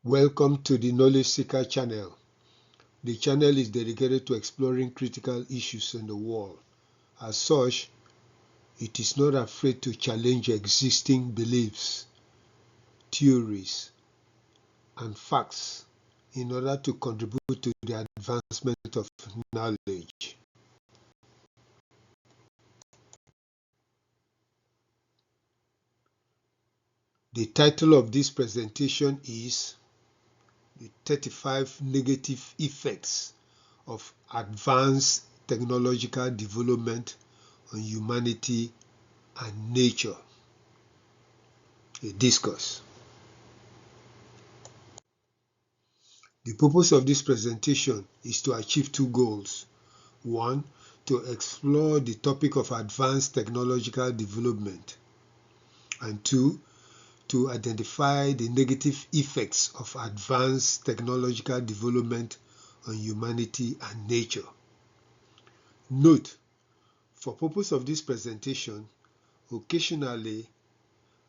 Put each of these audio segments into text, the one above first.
Welcome to the Knowledge Seeker channel. The channel is dedicated to exploring critical issues in the world. As such, it is not afraid to challenge existing beliefs, theories, and facts in order to contribute to the advancement of knowledge. The title of this presentation is the 35 Negative Effects of Advanced Technological Development on Humanity and Nature. A discourse. The purpose of this presentation is to achieve two goals. One, to explore the topic of advanced technological development. And two, to identify the negative effects of advanced technological development on humanity and nature. Note, for purpose of this presentation, occasionally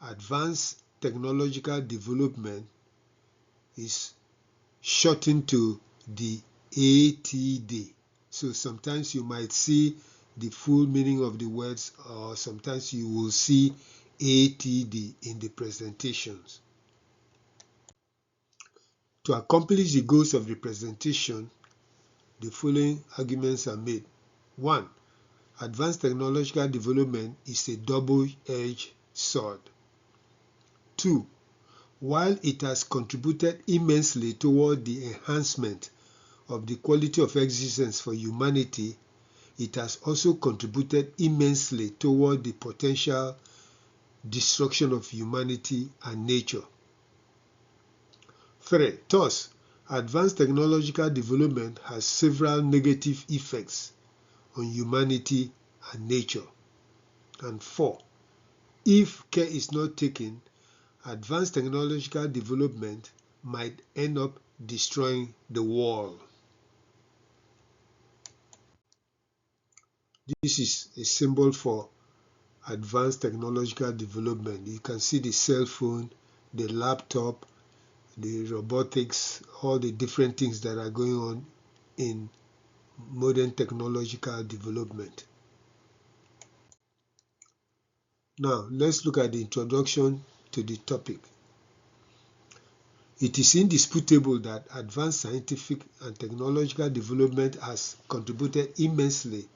advanced technological development is shortened to the ATD. So sometimes you might see the full meaning of the words, or sometimes you will see ATD in the presentations. To accomplish the goals of the presentation, the following arguments are made. 1. Advanced technological development is a double-edged sword. 2. While it has contributed immensely toward the enhancement of the quality of existence for humanity, it has also contributed immensely toward the potential destruction of humanity and nature. 3. Thus, advanced technological development has several negative effects on humanity and nature. And 4. If care is not taken, advanced technological development might end up destroying the world. This is a symbol for advanced technological development. You can see the cell phone, the laptop, the robotics, all the different things that are going on in modern technological development. Now, let's look at the introduction to the topic. It is indisputable that advanced scientific and technological development has contributed immensely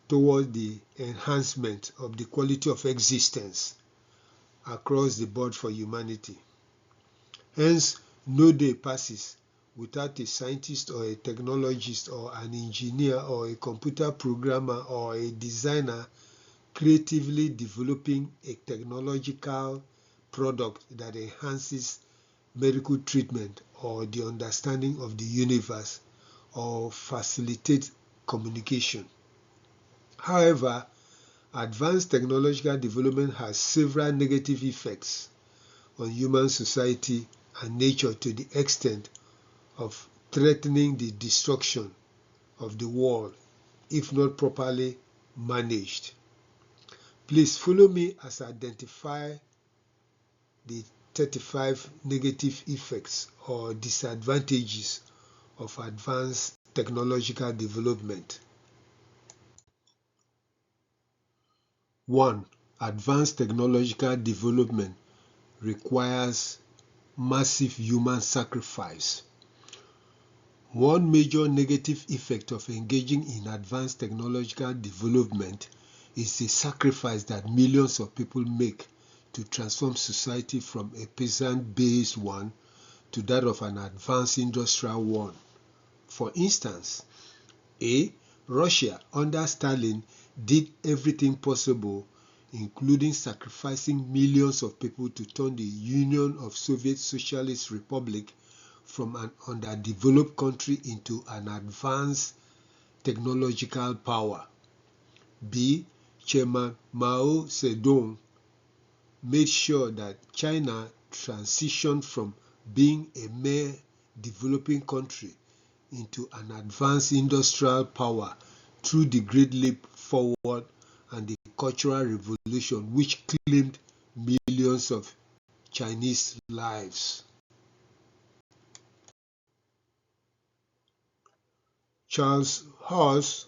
toward the enhancement of the quality of existence across the board for humanity. Hence, no day passes without a scientist or a technologist or an engineer or a computer programmer or a designer creatively developing a technological product that enhances medical treatment or the understanding of the universe or facilitates communication. However, advanced technological development has several negative effects on human society and nature to the extent of threatening the destruction of the world if not properly managed. Please follow me as I identify the 35 negative effects or disadvantages of advanced technological development. 1. Advanced technological development requires massive human sacrifice. One major negative effect of engaging in advanced technological development is the sacrifice that millions of people make to transform society from a peasant-based one to that of an advanced industrial one. For instance, Russia under Stalin did everything possible, including sacrificing millions of people, to turn the Union of Soviet Socialist Republic from an underdeveloped country into an advanced technological power. Chairman Mao Zedong made sure that China transitioned from being a mere developing country into an advanced industrial power through the Great Leap Forward and the Cultural Revolution, which claimed millions of Chinese lives. Charles Hawes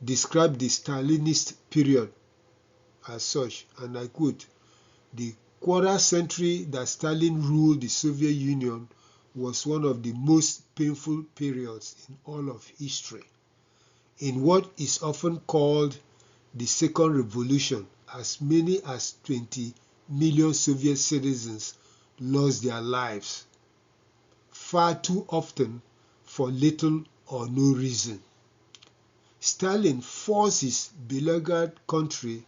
described the Stalinist period as such, and I quote, "The quarter century that Stalin ruled the Soviet Union was one of the most painful periods in all of history. In what is often called the Second Revolution, as many as 20 million Soviet citizens lost their lives, far too often for little or no reason. Stalin forced his beleaguered country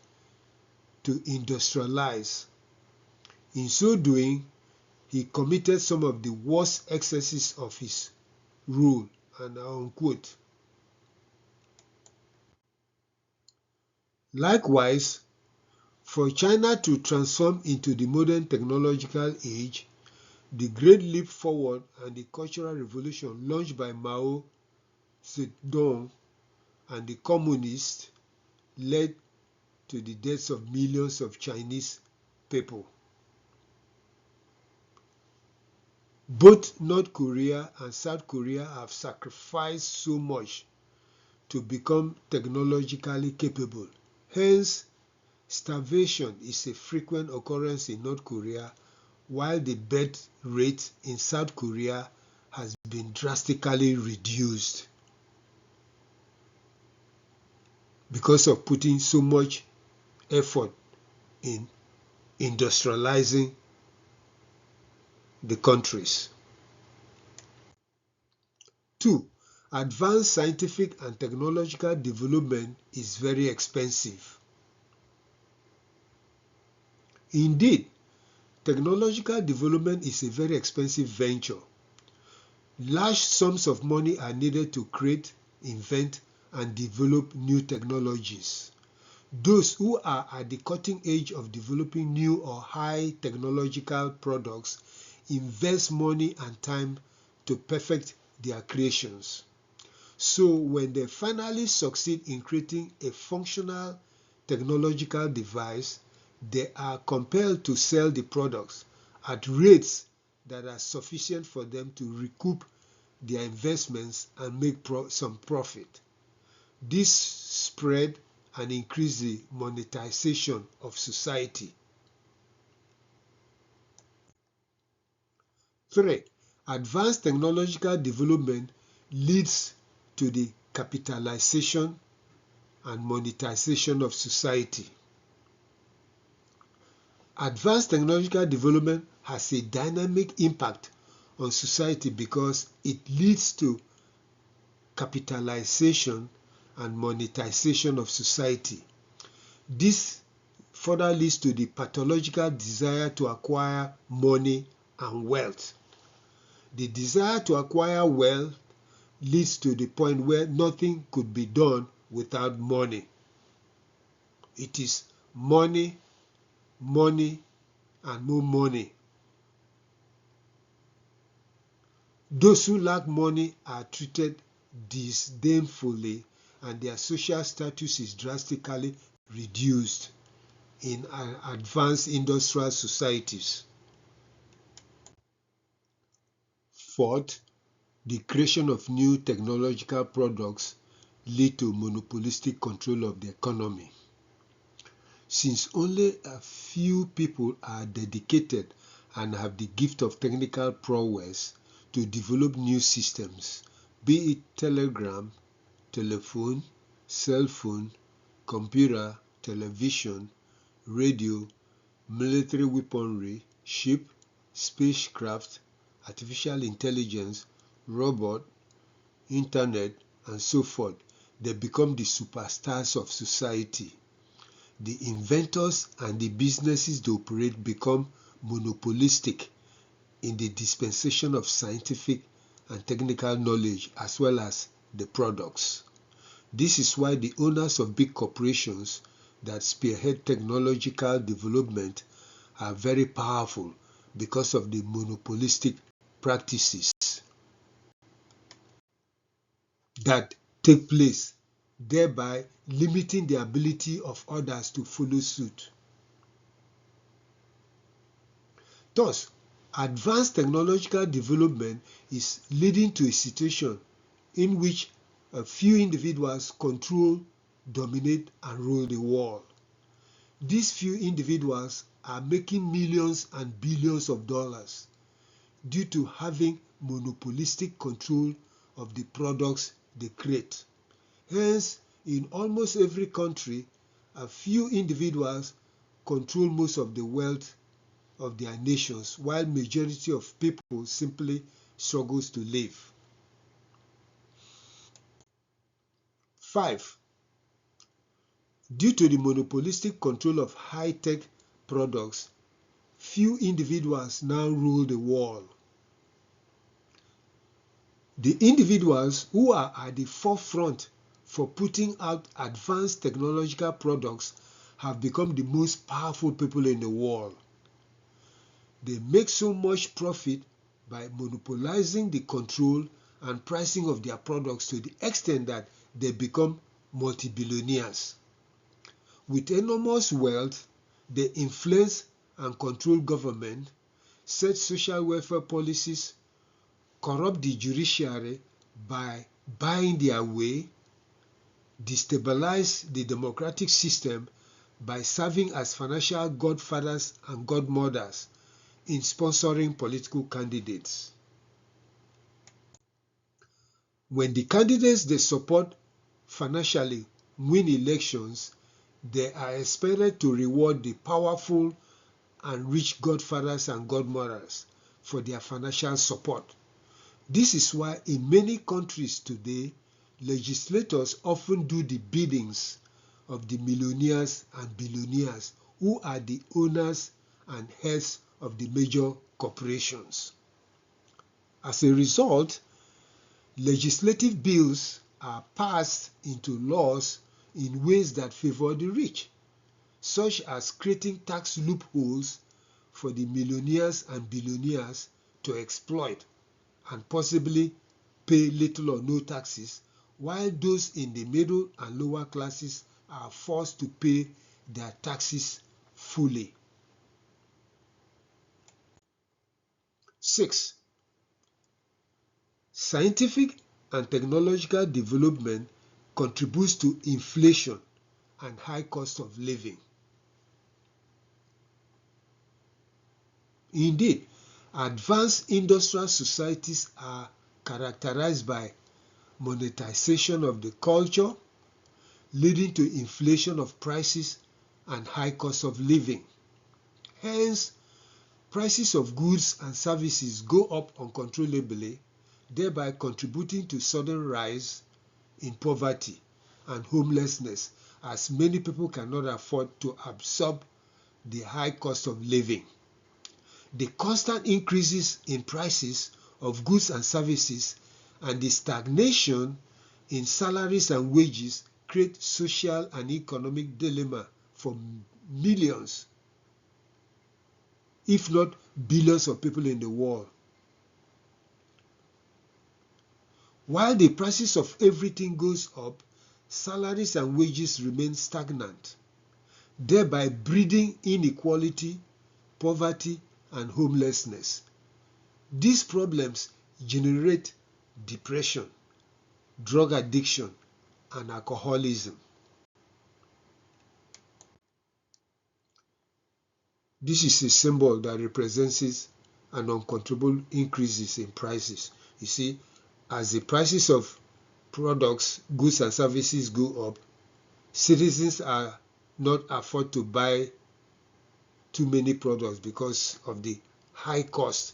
to industrialize. In so doing, he committed some of the worst excesses of his rule," and I unquote. Likewise, for China to transform into the modern technological age, the Great Leap Forward and the Cultural Revolution launched by Mao Zedong and the communists led to the deaths of millions of Chinese people. Both North Korea and South Korea have sacrificed so much to become technologically capable. Hence, starvation is a frequent occurrence in North Korea, while the birth rate in South Korea has been drastically reduced because of putting so much effort in industrializing the countries. 2. Advanced scientific and technological development is very expensive. Indeed, technological development is a very expensive venture. Large sums of money are needed to create, invent, and develop new technologies. Those who are at the cutting edge of developing new or high technological products invest money and time to perfect their creations. So when they finally succeed in creating a functional technological device, they are compelled to sell the products at rates that are sufficient for them to recoup their investments and make some profit. This spread and increase the monetization of society. 3. Advanced technological development leads to the capitalization and monetization of society. Advanced technological development has a dynamic impact on society because it leads to capitalization and monetization of society. This further leads to the pathological desire to acquire money and wealth. The desire to acquire wealth leads to the point where nothing could be done without money. It is money, money, and more money. Those who lack money are treated disdainfully, and their social status is drastically reduced in advanced industrial societies. 4th, the creation of new technological products lead to monopolistic control of the economy. Since only a few people are dedicated and have the gift of technical prowess to develop new systems, be it telegram, telephone, cell phone, computer, television, radio, military weaponry, ship, spacecraft, artificial intelligence, robot, internet, and so forth, they become the superstars of society. The inventors and the businesses they operate become monopolistic in the dispensation of scientific and technical knowledge as well as the products. This is why the owners of big corporations that spearhead technological development are very powerful because of the monopolistic practices that take place, thereby limiting the ability of others to follow suit. Thus, advanced technological development is leading to a situation in which A few individuals control, dominate, and rule the world. These few individuals are making millions and billions of dollars due to having monopolistic control of the products they create. Hence, in almost every country, a few individuals control most of the wealth of their nations, while majority of people simply struggles to live. 5. Due to the monopolistic control of high-tech products, few individuals now rule the world. The individuals who are at the forefront for putting out advanced technological products have become the most powerful people in the world. They make so much profit by monopolizing the control and pricing of their products to the extent that they become multi-billionaires. With enormous wealth, they influence and control government, set social welfare policies, corrupt the judiciary by buying their way, destabilize the democratic system by serving as financial godfathers and godmothers in sponsoring political candidates. When the candidates they support financially win elections, they are expected to reward the powerful and rich godfathers and godmothers for their financial support. This is why in many countries today, legislators often do the biddings of the millionaires and billionaires who are the owners and heads of the major corporations. As a result, legislative bills are passed into laws in ways that favor the rich, such as creating tax loopholes for the millionaires and billionaires to exploit and possibly pay little or no taxes, while those in the middle and lower classes are forced to pay their taxes fully. 6. Scientific and technological development contributes to inflation and high cost of living. Indeed, advanced industrial societies are characterized by monetization of the culture, leading to inflation of prices and high cost of living. Hence, prices of goods and services go up uncontrollably, thereby contributing to sudden rise in poverty and homelessness, as many people cannot afford to absorb the high cost of living. The constant increases in prices of goods and services and the stagnation in salaries and wages create social and economic dilemma for millions, if not billions of people in the world. While the prices of everything goes up, salaries and wages remain stagnant, thereby breeding inequality, poverty, and homelessness. These problems generate depression, drug addiction, and alcoholism. This is a symbol that represents an uncontrollable increases in prices. You see, as the prices of products, goods and services go up, citizens are not afford to buy too many products because of the high cost.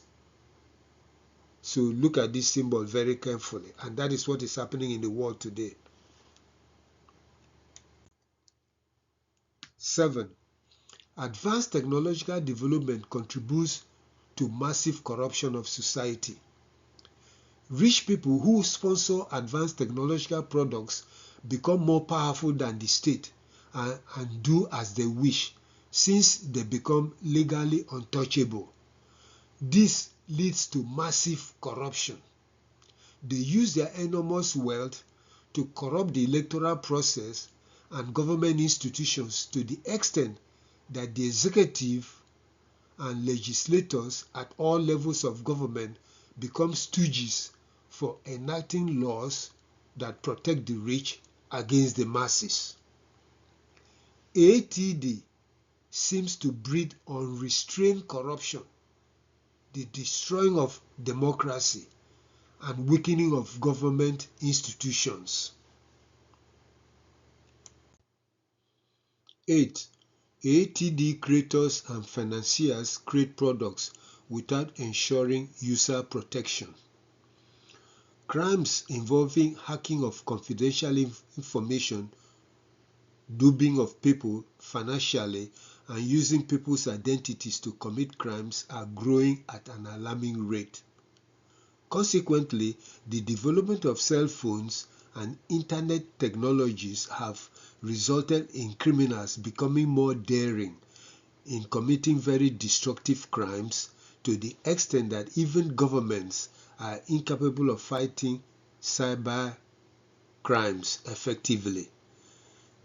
So look at this symbol very carefully, and that is what is happening in the world today. 7. Advanced technological development contributes to massive corruption of society. Rich people who sponsor advanced technological products become more powerful than the state and do as they wish, since they become legally untouchable. This leads to massive corruption. They use their enormous wealth to corrupt the electoral process and government institutions to the extent that the executive and legislators at all levels of government become stooges for enacting laws that protect the rich against the masses. ATD seems to breed unrestrained corruption, the destroying of democracy, and weakening of government institutions. 8. ATD creators and financiers create products without ensuring user protection. Crimes involving hacking of confidential information, duping of people financially, and using people's identities to commit crimes are growing at an alarming rate. Consequently, the development of cell phones and internet technologies have resulted in criminals becoming more daring in committing very destructive crimes, to the extent that even governments are incapable of fighting cyber crimes effectively.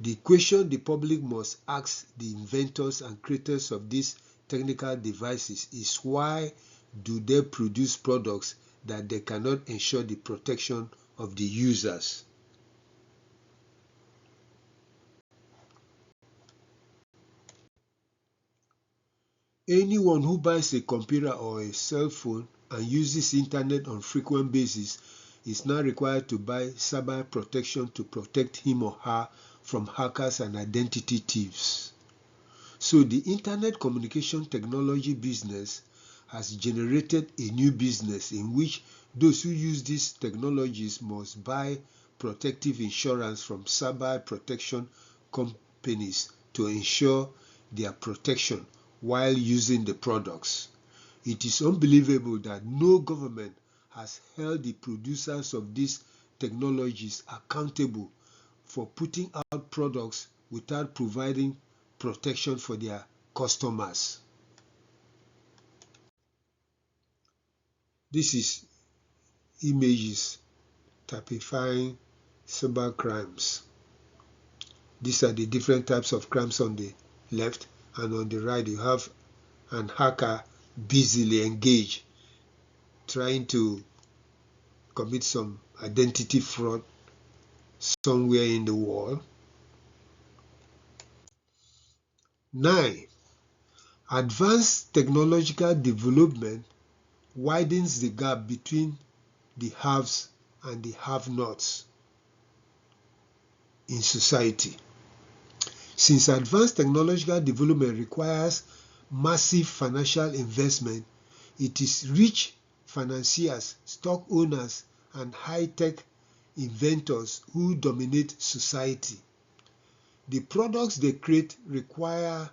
The question the public must ask the inventors and creators of these technical devices is, why do they produce products that they cannot ensure the protection of the users? Anyone who buys a computer or a cell phone and uses internet on frequent basis is now required to buy cyber protection to protect him or her from hackers and identity thieves. So the internet communication technology business has generated a new business in which those who use these technologies must buy protective insurance from cyber protection companies to ensure their protection while using the products. It is unbelievable that no government has held the producers of these technologies accountable for putting out products without providing protection for their customers. This is images typifying cyber crimes. These are the different types of crimes on the left, and on the right you have an hacker busily engaged trying to commit some identity fraud somewhere in the world. 9. Advanced technological development widens the gap between the haves and the have-nots in society. Since advanced technological development requires massive financial investment, it is rich financiers, stock owners, and high-tech inventors who dominate society. The products they create require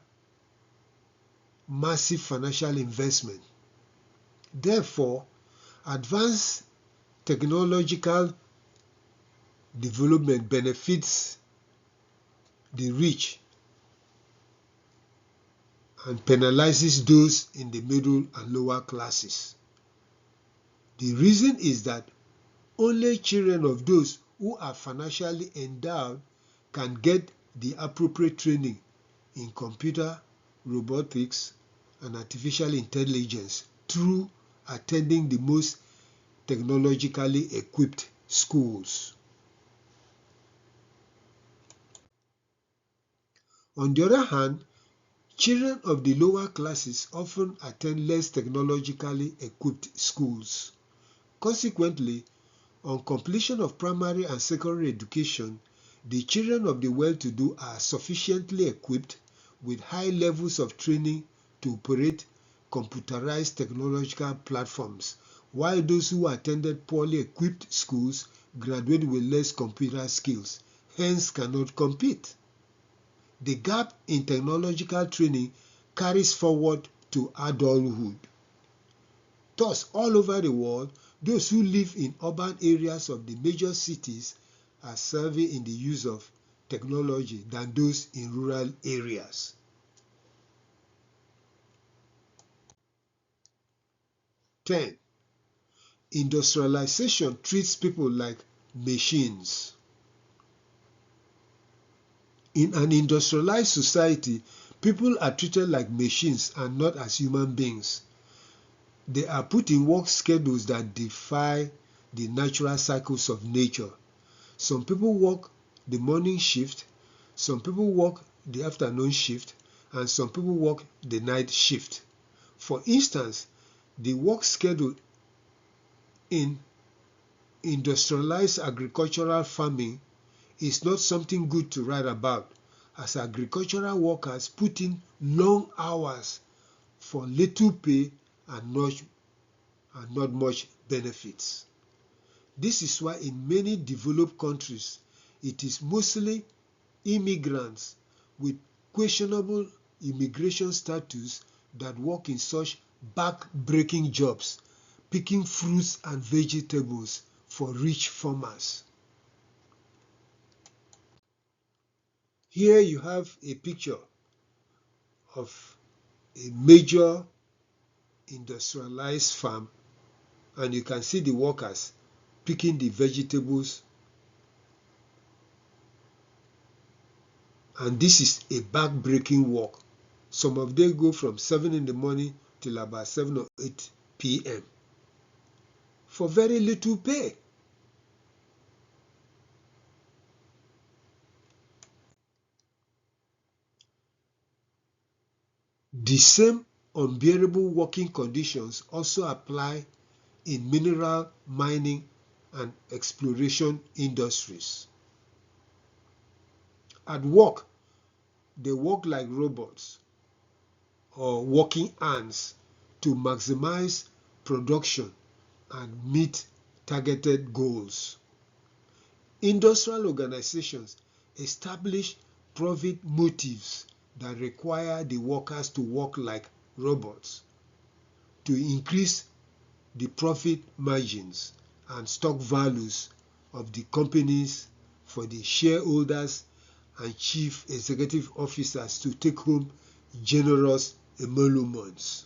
massive financial investment. Therefore, advanced technological development benefits the rich and penalizes those in the middle and lower classes. The reason is that only children of those who are financially endowed can get the appropriate training in computer, robotics, and artificial intelligence through attending the most technologically equipped schools. On the other hand, children of the lower classes often attend less technologically equipped schools. Consequently, on completion of primary and secondary education, the children of the well-to-do are sufficiently equipped with high levels of training to operate computerized technological platforms, while those who attended poorly equipped schools graduate with less computer skills, hence cannot compete. The gap in technological training carries forward to adulthood. Thus, all over the world, those who live in urban areas of the major cities are savvy in the use of technology than those in rural areas. 10. Industrialization treats people like machines. In an industrialized society, people are treated like machines and not as human beings. They are put in work schedules that defy the natural cycles of nature. Some people work the morning shift, some people work the afternoon shift, and some people work the night shift. For instance, the work schedule in industrialized agricultural farming is not something good to write about, as agricultural workers put in long hours for little pay and not much benefits. This is why in many developed countries, it is mostly immigrants with questionable immigration status that work in such back-breaking jobs, picking fruits and vegetables for rich farmers. Here you have a picture of a major industrialized farm, and you can see the workers picking the vegetables, and this is a back-breaking work. Some of them go from 7 in the morning till about 7 or 8 p.m. for very little pay. The same unbearable working conditions also apply in mineral mining and exploration industries. At work, they work like robots or working ants to maximize production and meet targeted goals. Industrial organizations establish profit motives that require the workers to work like robots to increase the profit margins and stock values of the companies for the shareholders and chief executive officers to take home generous emoluments.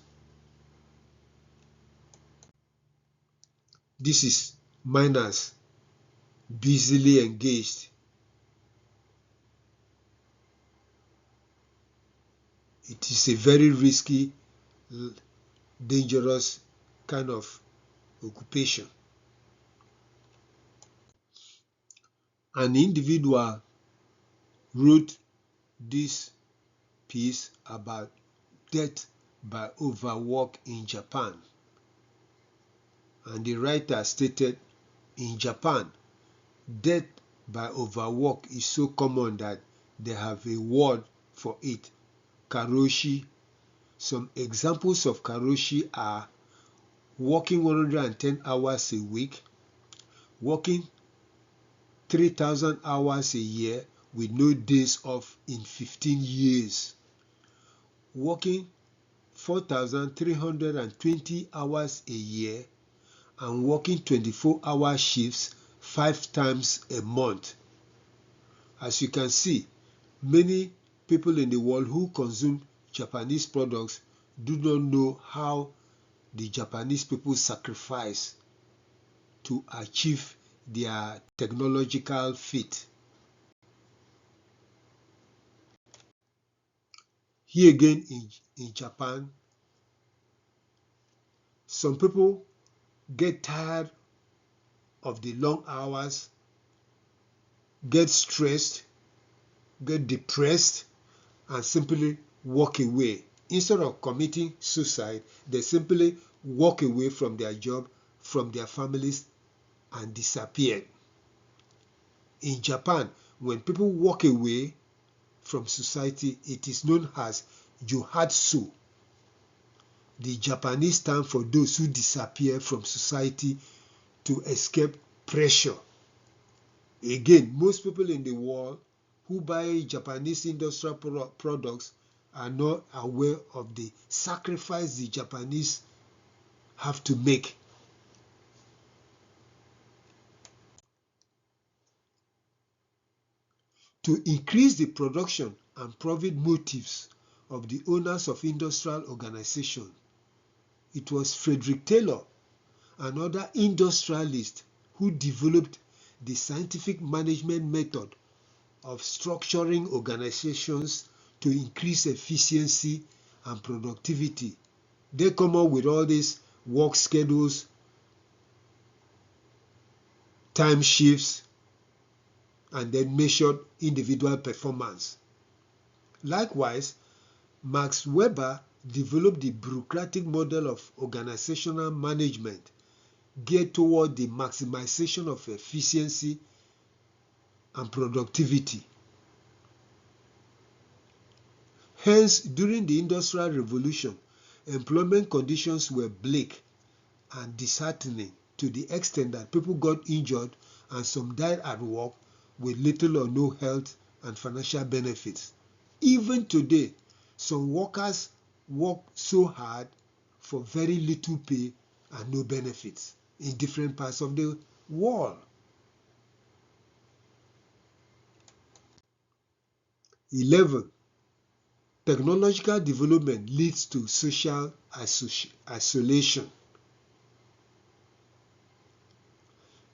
This is miners busily engaged. It is a very risky, dangerous kind of occupation. An individual wrote this piece about death by overwork in Japan. And the writer stated, in Japan, death by overwork is so common that they have a word for it, karoshi. Some examples of karoshi are working 110 hours a week, working 3,000 hours a year with no days off in 15 years, working 4,320 hours a year, and working 24-hour shifts 5 times a month. As you can see, many people in the world who consume Japanese products do not know how the Japanese people sacrifice to achieve their technological feat. Here again in Japan, some people get tired of the long hours, get stressed, get depressed, and simply walk away. Instead of committing suicide, they simply walk away from their job, from their families, and disappear. In Japan, when people walk away from society, it is known as johatsu. The Japanese term for those who disappear from society to escape pressure. Again, most people in the world who buy Japanese industrial products are not aware of the sacrifice the Japanese have to make. To increase the production and profit motives of the owners of industrial organization, it was Frederick Taylor, another industrialist, who developed the scientific management method of structuring organizations to increase efficiency and productivity. They come up with all these work schedules, time shifts, and then measured individual performance. Likewise, Max Weber developed the bureaucratic model of organizational management geared toward the maximization of efficiency and productivity. Hence, during the Industrial Revolution, employment conditions were bleak and disheartening to the extent that people got injured and some died at work with little or no health and financial benefits. Even today, some workers work so hard for very little pay and no benefits in different parts of the world. 11. Technological development leads to social isolation.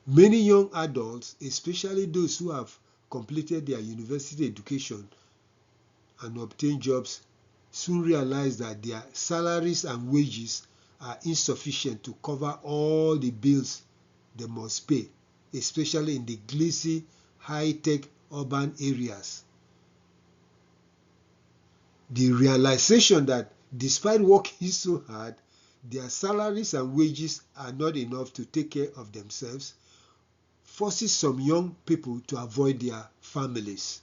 Many young adults, especially those who have completed their university education and obtained jobs, soon realize that their salaries and wages are insufficient to cover all the bills they must pay, especially in the glitzy, high-tech urban areas. The realization that despite working so hard, their salaries and wages are not enough to take care of themselves forces some young people to avoid their families.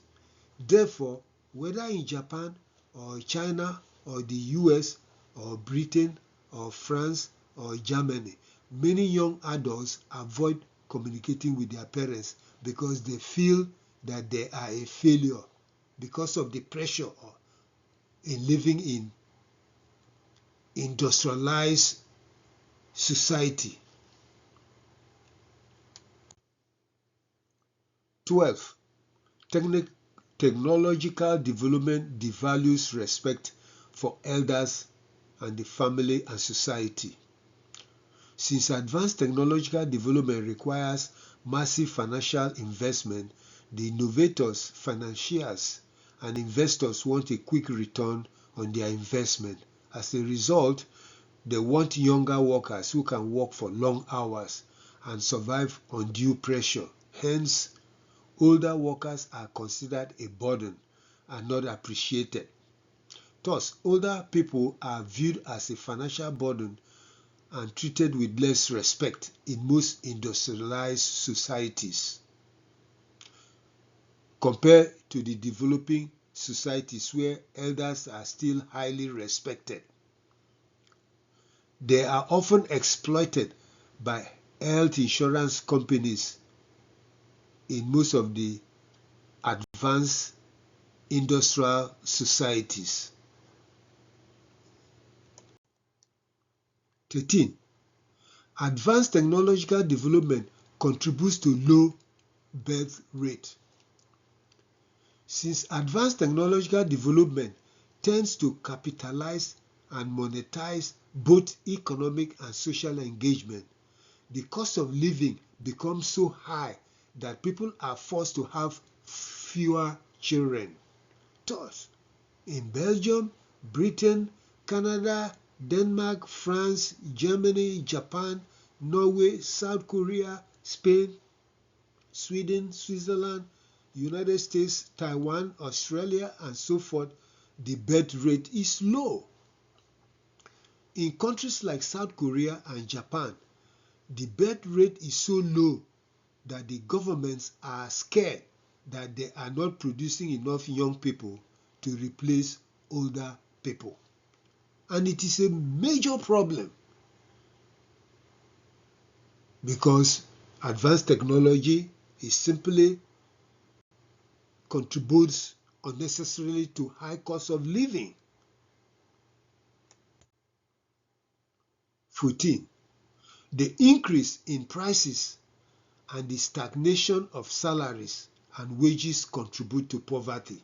Therefore, whether in Japan or China or the US or Britain or France or Germany, many young adults avoid communicating with their parents because they feel that they are a failure because of the pressure in living in industrialized society. 12. Technological development devalues respect for elders and the family and society. Since advanced technological development requires massive financial investment, the innovators, financiers, and investors want a quick return on their investment. As a result, they want younger workers who can work for long hours and survive undue pressure. Hence, older workers are considered a burden and not appreciated. Thus, older people are viewed as a financial burden and treated with less respect in most industrialized societies compared to the developing societies where elders are still highly respected. They are often exploited by health insurance companies in most of the advanced industrial societies. 13. Advanced technological development contributes to low birth rate. Since advanced technological development tends to capitalize and monetize both economic and social engagement, the cost of living becomes so high that people are forced to have fewer children. Thus, in Belgium, Britain, Canada, Denmark, France, Germany, Japan, Norway, South Korea, Spain, Sweden, Switzerland, United States, Taiwan, Australia, and so forth, the birth rate is low. In countries like South Korea and Japan, the birth rate is so low that the governments are scared that they are not producing enough young people to replace older people. And it is a major problem because advanced technology is simply contributes unnecessarily to high cost of living. 14. The increase in prices and the stagnation of salaries and wages contribute to poverty.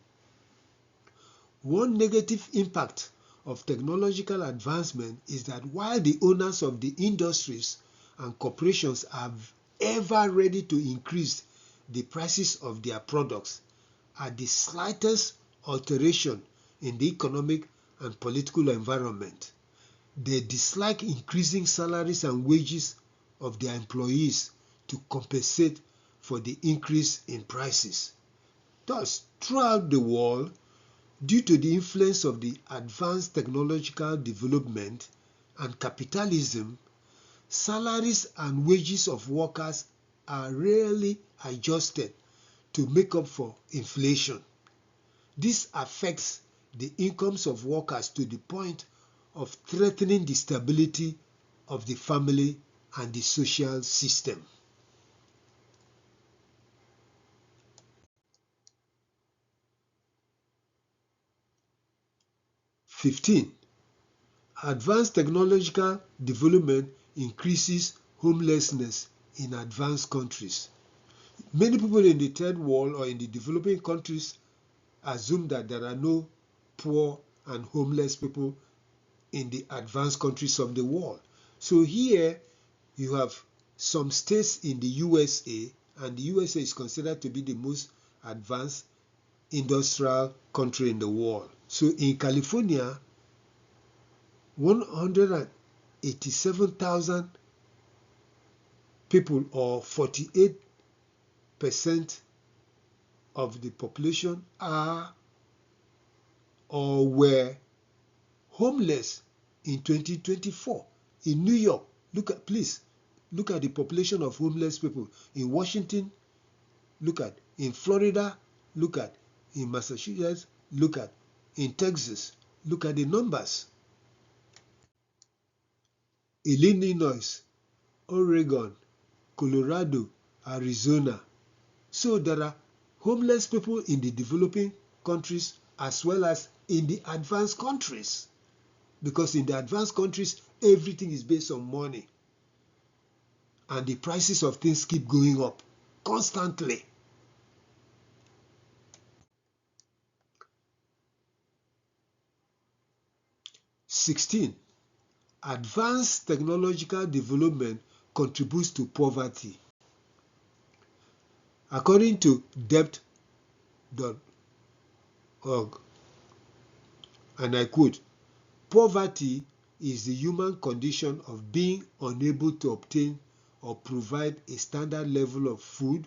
One negative impact of technological advancement is that while the owners of the industries and corporations are ever ready to increase the prices of their products, at the slightest alteration in the economic and political environment, they dislike increasing salaries and wages of their employees to compensate for the increase in prices. Thus, throughout the world, due to the influence of the advanced technological development and capitalism, salaries and wages of workers are rarely adjusted to make up for inflation. This affects the incomes of workers to the point of threatening the stability of the family and the social system. 15. Advanced technological development increases homelessness in advanced countries. Many people in the third world or in the developing countries assume that there are no poor and homeless people in the advanced countries of the world. So here you have some states in the USA, and the USA is considered to be the most advanced industrial country in the world. So in California, 187,000 people, or 48% of the population, are or were homeless in 2024. In New York, please look at the population of homeless people. In Washington, look at. In Florida, look at. In Massachusetts, look at. In Texas, look at the numbers. Illinois, Oregon, Colorado, Arizona. So there are homeless people in the developing countries as well as in the advanced countries. Because in the advanced countries, everything is based on money. And the prices of things keep going up constantly. (16) Advanced technological development contributes to poverty. According to dept.org, and I quote, "Poverty is the human condition of being unable to obtain or provide a standard level of food,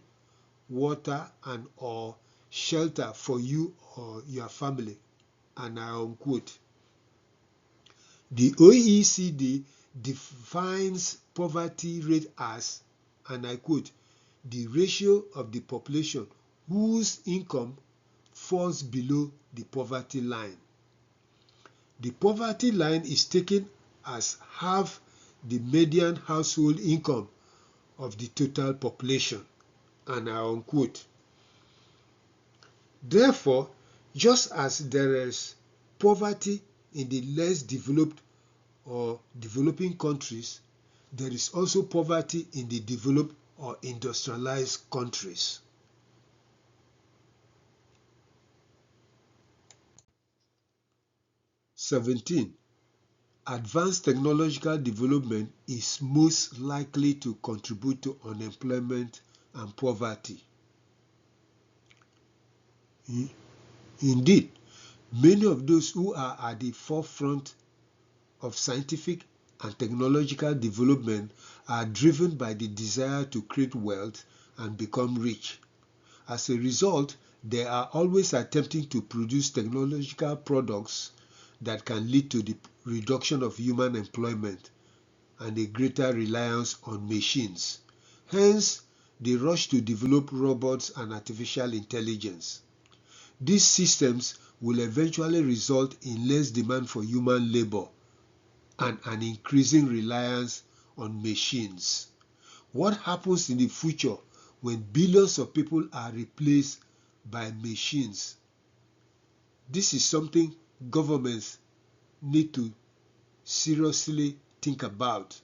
water, and or shelter for you or your family." And I unquote. The OECD defines poverty rate as, and I quote, "the ratio of the population whose income falls below the poverty line." The poverty line is taken as half the median household income of the total population, and I unquote. Therefore, just as there is poverty in the less developed or developing countries, there is also poverty in the developed or industrialized countries. 17. Advanced technological development is most likely to contribute to unemployment and poverty. Indeed, many of those who are at the forefront of scientific and technological development are driven by the desire to create wealth and become rich. As a result, they are always attempting to produce technological products that can lead to the reduction of human employment and a greater reliance on machines. Hence, the rush to develop robots and artificial intelligence. These systems will eventually result in less demand for human labor and an increasing reliance on machines. What happens in the future when billions of people are replaced by machines? This is something governments need to seriously think about.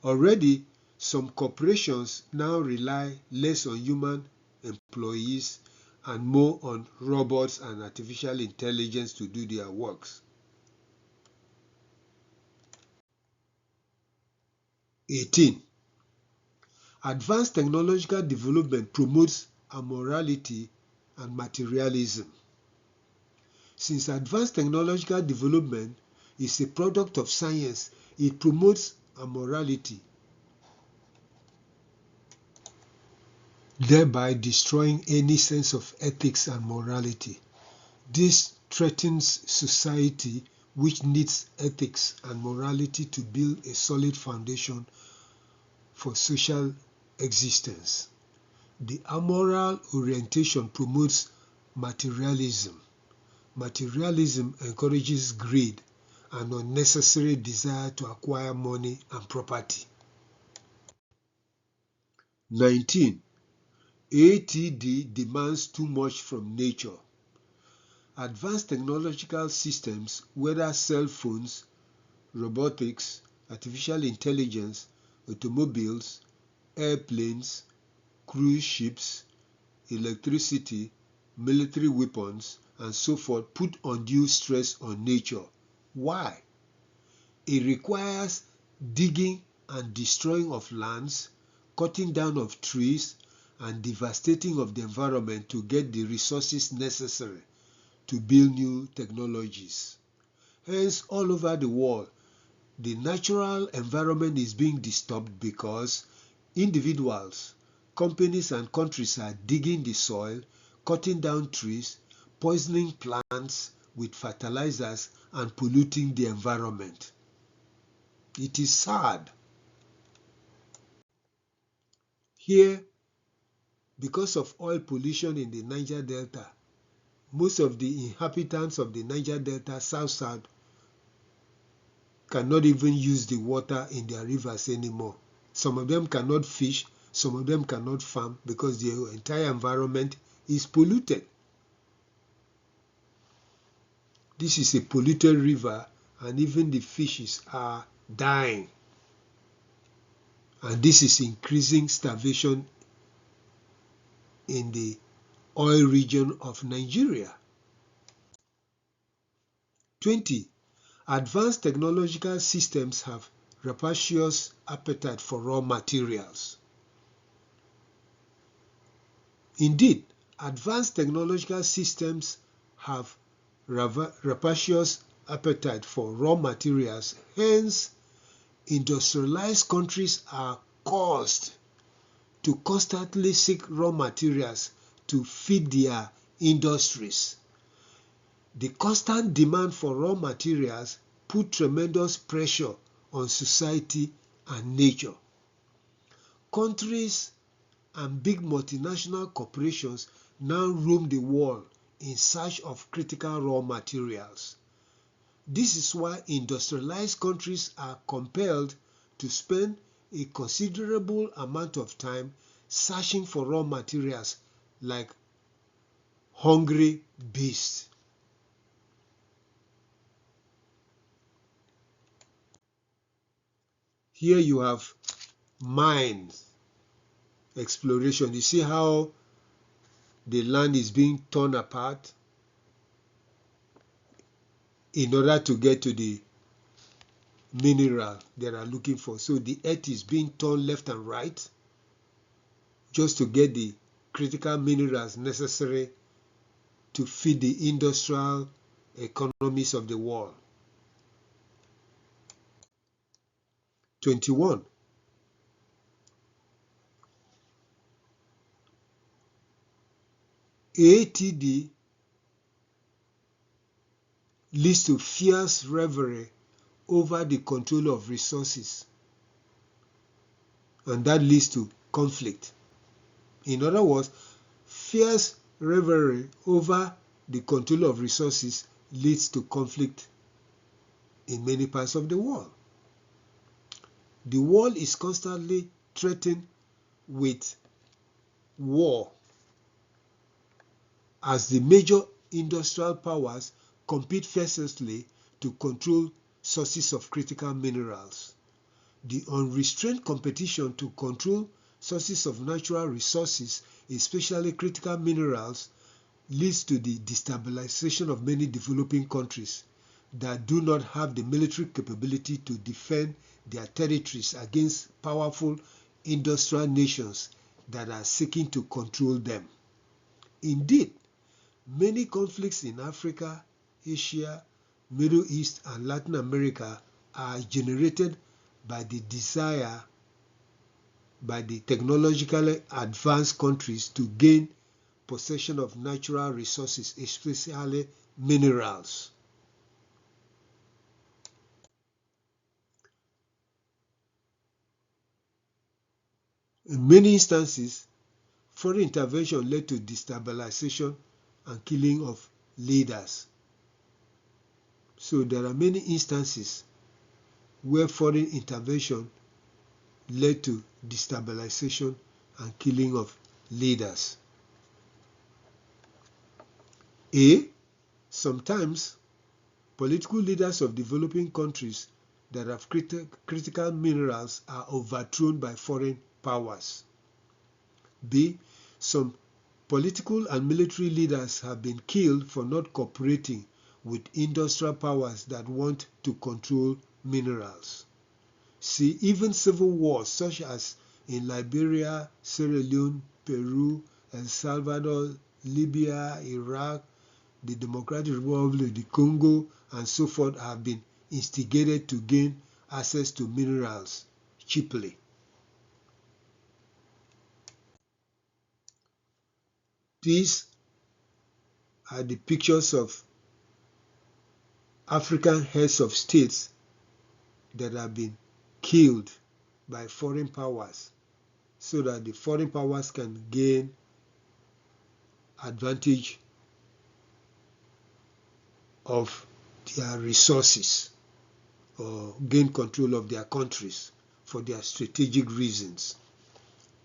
Already, some corporations now rely less on human employees and more on robots and artificial intelligence to do their works. 18. Advanced technological development promotes amorality and materialism. Since advanced technological development is a product of science, it promotes amorality. thereby destroying any sense of ethics and morality. This threatens society, which needs ethics and morality to build a solid foundation for social existence. The amoral orientation promotes materialism. Materialism encourages greed and unnecessary desire to acquire money and property. 19. ATD demands too much from nature. Advanced technological systems, whether cell phones, robotics, artificial intelligence, automobiles, airplanes, cruise ships, electricity, military weapons, and so forth, put undue stress on nature. Why? It requires digging and destroying of lands, cutting down of trees, and devastating of the environment to get the resources necessary to build new technologies. Hence, all over the world, the natural environment is being disturbed because individuals, companies, and countries are digging the soil, cutting down trees, poisoning plants with fertilizers, and polluting the environment. It is sad. Here, because of oil pollution in the Niger Delta, most of the inhabitants of the Niger Delta, South, cannot even use the water in their rivers anymore. Some of them cannot fish, some of them cannot farm because the entire environment is polluted. This is a polluted river and even the fishes are dying. And this is increasing starvation in the oil region of Nigeria. 20. Advanced technological systems have rapacious appetite for raw materials. Indeed, advanced technological systems have rapacious appetite for raw materials. Hence, industrialized countries are caused to constantly seek raw materials to feed their industries. The constant demand for raw materials put tremendous pressure on society and nature. Countries and big multinational corporations now roam the world in search of critical raw materials. This is why industrialized countries are compelled to spend a considerable amount of time searching for raw materials like hungry beasts. Here you have mines exploration. You see how the land is being torn apart in order to get to the mineral they are looking for. So the earth is being torn left and right just to get the critical minerals necessary to feed the industrial economies of the world. 21. ATD leads to fierce rivalry over the control of resources, and that leads to conflict. In other words, fierce rivalry over the control of resources leads to conflict in many parts of the world. The world is constantly threatened with war as the major industrial powers compete fiercely to control sources of critical minerals. The unrestrained competition to control sources of natural resources, especially critical minerals, leads to the destabilization of many developing countries that do not have the military capability to defend their territories against powerful industrial nations that are seeking to control them. Indeed, many conflicts in Africa, Asia, Middle East, and Latin America are generated by the desire by the technologically advanced countries to gain possession of natural resources, especially minerals. In many instances, foreign intervention led to destabilization and killing of leaders. So there are many instances where foreign intervention led to destabilization and killing of leaders. Sometimes political leaders of developing countries that have critical minerals are overthrown by foreign powers. B. Some political and military leaders have been killed for not cooperating with industrial powers that want to control minerals. C. Even civil wars such as in Liberia, Sierra Leone, Peru, El Salvador, Libya, Iraq, the Democratic Republic of the Congo, and so forth have been instigated to gain access to minerals cheaply. These are the pictures of African heads of states that have been killed by foreign powers so that the foreign powers can gain advantage of their resources or gain control of their countries for their strategic reasons.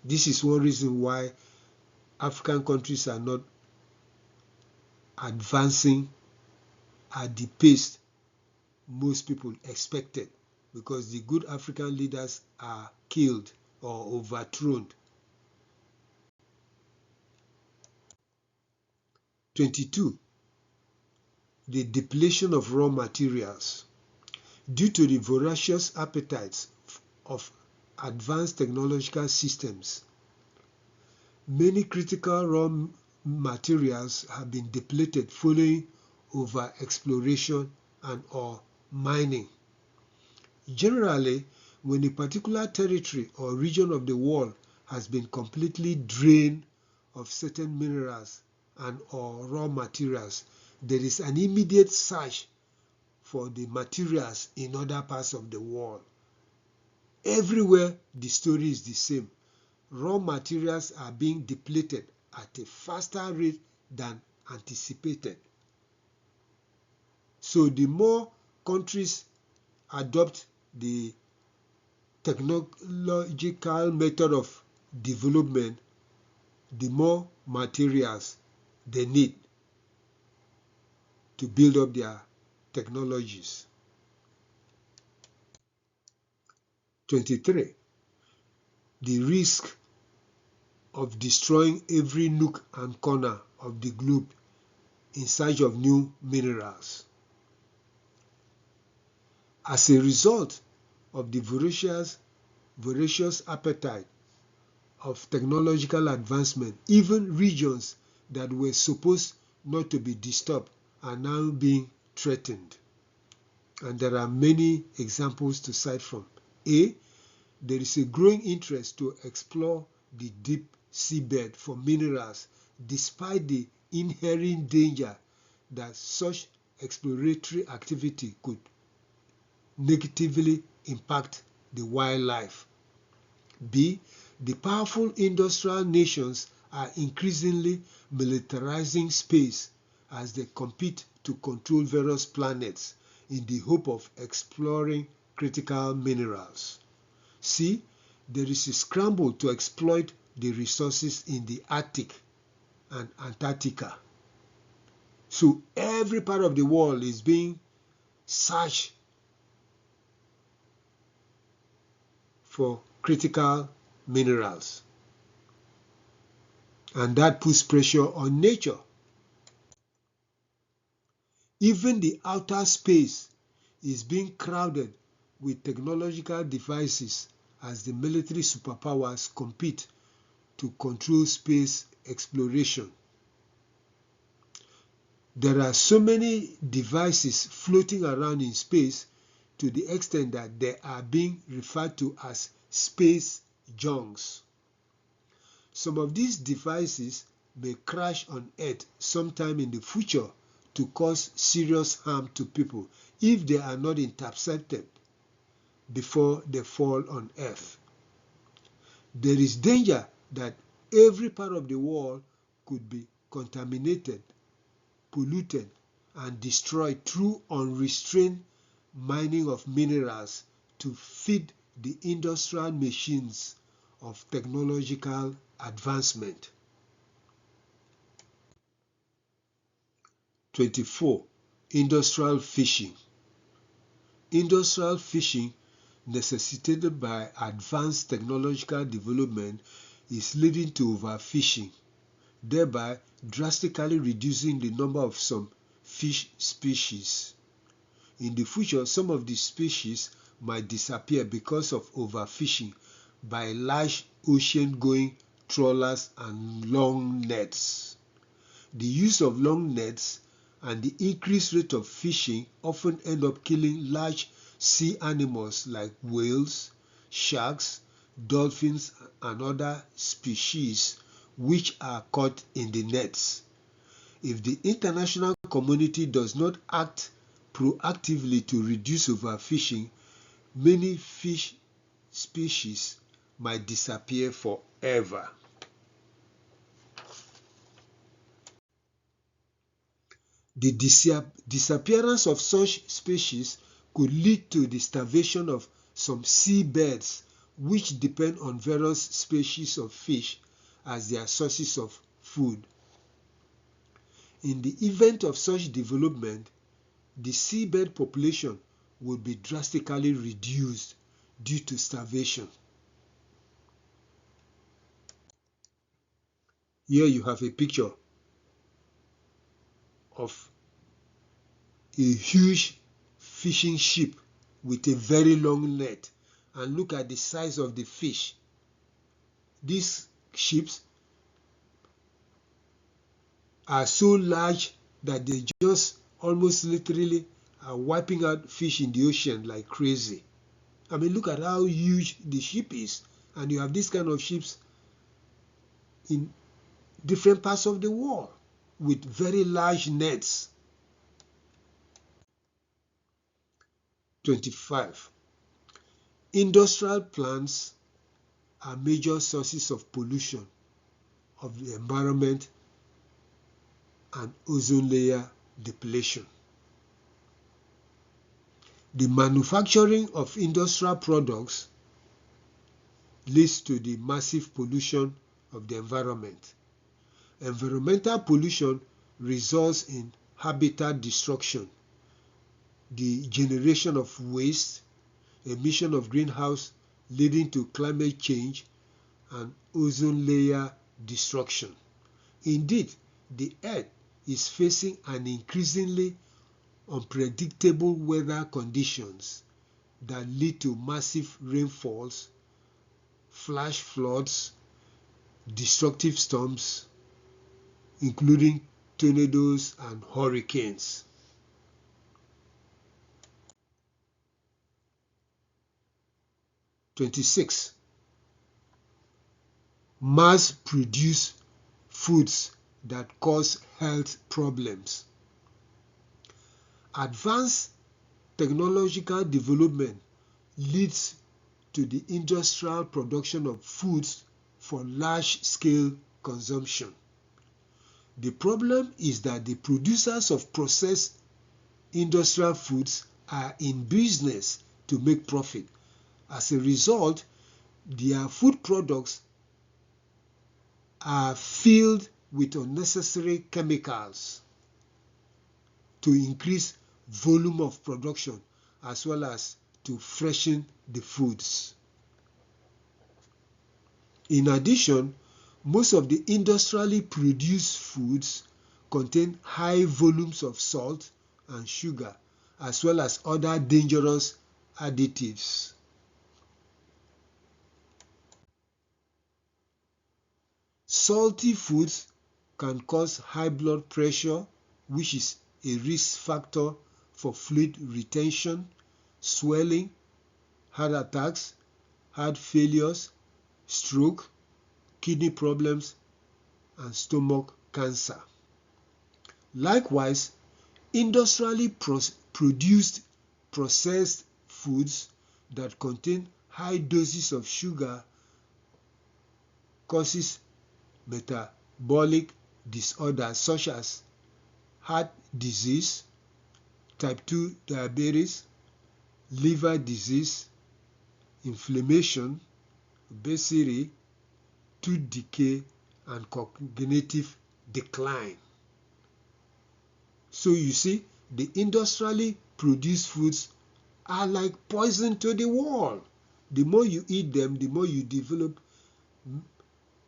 This is one reason why African countries are not advancing at the pace most people expected, because the good African leaders are killed or overthrown. 22. The depletion of raw materials. Due to the voracious appetites of advanced technological systems, many critical raw materials have been depleted following over exploration and or mining. Generally, when a particular territory or region of the world has been completely drained of certain minerals and or raw materials, there is an immediate search for the materials in other parts of the world. Everywhere the story is the same. Raw materials are being depleted at a faster rate than anticipated. So the more countries adopt the technological method of development, the more materials they need to build up their technologies. 23. The risk of destroying every nook and corner of the globe in search of new minerals. As a result of the voracious appetite of technological advancement, even regions that were supposed not to be disturbed are now being threatened. And there are many examples to cite from. There is a growing interest to explore the deep seabed for minerals, despite the inherent danger that such exploratory activity could negatively impact the wildlife. B. The powerful industrial nations are increasingly militarizing space as they compete to control various planets in the hope of exploring critical minerals. C. There is a scramble to exploit the resources in the Arctic and Antarctica. So every part of the world is being searched for critical minerals. And that puts pressure on nature. Even the outer space is being crowded with technological devices as the military superpowers compete to control space exploration. There are so many devices floating around in space to the extent that they are being referred to as space junks. Some of these devices may crash on Earth sometime in the future to cause serious harm to people if they are not intercepted before they fall on Earth. There is danger that every part of the world could be contaminated, polluted, and destroyed through unrestrained mining of minerals to feed the industrial machines of technological advancement. 24. Industrial fishing. Industrial fishing, necessitated by advanced technological development, is leading to overfishing, thereby drastically reducing the number of some fish species. In the future, some of the species might disappear because of overfishing by large ocean-going trawlers and long nets. The use of long nets and the increased rate of fishing often end up killing large sea animals like whales, sharks, dolphins, and other species which are caught in the nets. If the international community does not act proactively to reduce overfishing, many fish species might disappear forever. The disappearance of such species could lead to the starvation of some seabirds, which depend on various species of fish as their sources of food. In the event of such development, the seabird population would be drastically reduced due to starvation. Here you have a picture of a huge fishing ship with a very long net, and look at the size of the fish. These ships are so large that they just almost literally are wiping out fish in the ocean like crazy. I mean, look at how huge the ship is, and you have this kind of ships in different parts of the world with very large nets. 25. Industrial plants are major sources of pollution of the environment and ozone layer depletion. The manufacturing of industrial products leads to the massive pollution of the environment. Environmental pollution results in habitat destruction, the generation of waste, emission of greenhouse leading to climate change, and ozone layer destruction. Indeed, the Earth is facing an increasingly unpredictable weather conditions that lead to massive rainfalls, flash floods, destructive storms, including tornadoes and hurricanes. 26. Mass-produced foods that cause health problems. Advanced technological development leads to the industrial production of foods for large-scale consumption. The problem is that the producers of processed industrial foods are in business to make profit. As a result, their food products are filled with unnecessary chemicals to increase volume of production as well as to freshen the foods. In addition, most of the industrially produced foods contain high volumes of salt and sugar as well as other dangerous additives. Salty foods can cause high blood pressure, which is a risk factor for fluid retention, swelling, heart attacks, heart failures, stroke, kidney problems, and stomach cancer. Likewise, industrially produced processed foods that contain high doses of sugar causes metabolic disorders such as heart disease, type 2 diabetes, liver disease, inflammation, obesity, tooth decay, and cognitive decline. So you see, the industrially produced foods are like poison to the world. The more you eat them, the more you develop